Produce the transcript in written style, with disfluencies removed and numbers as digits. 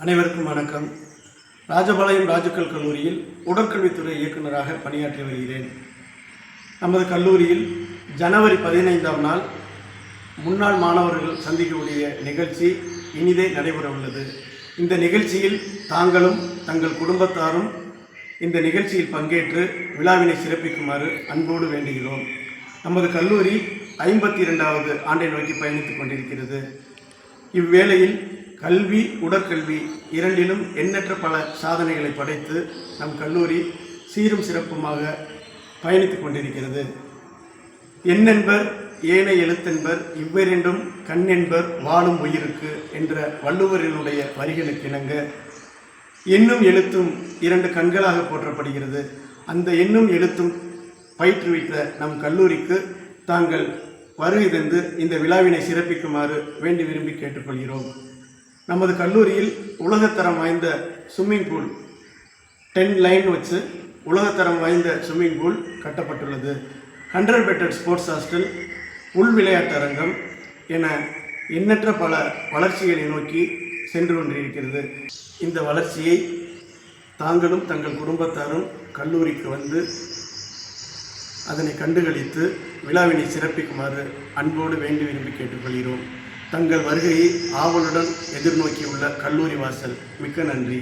அனைவருக்கும் வணக்கம். ராஜபாளையம் ராஜுக்கல் கல்லூரியில் உடற்கல்வித்துறை இயக்குநராக பணியாற்றி வருகிறேன். நமது கல்லூரியில் ஜனவரி 15ஆம் நாள் முன்னாள் மாணவர்கள் சந்திக்கக்கூடிய நிகழ்ச்சி இனிதே நடைபெற உள்ளது. இந்த நிகழ்ச்சியில் தாங்களும் தங்கள் குடும்பத்தாரும் இந்த நிகழ்ச்சியில் பங்கேற்று விழாவினை சிறப்பிக்குமாறு அன்போடு வேண்டுகிறோம். நமது கல்லூரி 52வது ஆண்டை நோக்கி பயணித்துக் கொண்டிருக்கிறது. இவ்வேளையில் கல்வி உடற்கல்வி இரண்டிலும் எண்ணற்ற பல சாதனைகளை படைத்து நம் கல்லூரி சீரும் சிறப்புமாக பயணித்துக் கொண்டிருக்கிறது. எண்ணென்பர் ஏனை எழுத்தென்பர் இவ்விரண்டும் கண்ணென்பர் வாழும் உயிருக்கு என்ற வள்ளுவரினுடைய வரிகளுக்கு இணங்க எண்ணும் எழுத்தும் இரண்டு கண்களாக போற்றப்படுகிறது. அந்த எண்ணும் எழுத்தும் பயிற்றுவித்த நம் கல்லூரிக்கு தாங்கள் வருகை தந்து இந்த விழாவினை சிறப்பிக்குமாறு வேண்டி விரும்பி கேட்டுக்கொள்கிறோம். நமது கல்லூரியில் உலகத்தரம் வாய்ந்த ஸ்விம்மிங் பூல் 10 லைன் வச்சு உலகத்தரம் வாய்ந்த ஸ்விம்மிங் பூல் கட்டப்பட்டுள்ளது. 100 பெட்டட் ஸ்போர்ட்ஸ் ஹாஸ்டல், உள் விளையாட்டரங்கம் என எண்ணற்ற பல வளர்ச்சிகளை நோக்கி சென்று கொண்டிருக்கிறது. இந்த வளர்ச்சியை தாங்களும் தங்கள் குடும்பத்தாரும் கல்லூரிக்கு வந்து அதனை கண்டுகளித்து விழாவினை சிறப்பிக்குமாறு அன்போடு வேண்டி விரும்பி கேட்டுக்கொள்கிறோம். தங்கள் வருகையை ஆவலுடன் எதிர்நோக்கியுள்ள கல்லூரி வாசல். மிக்க நன்றி.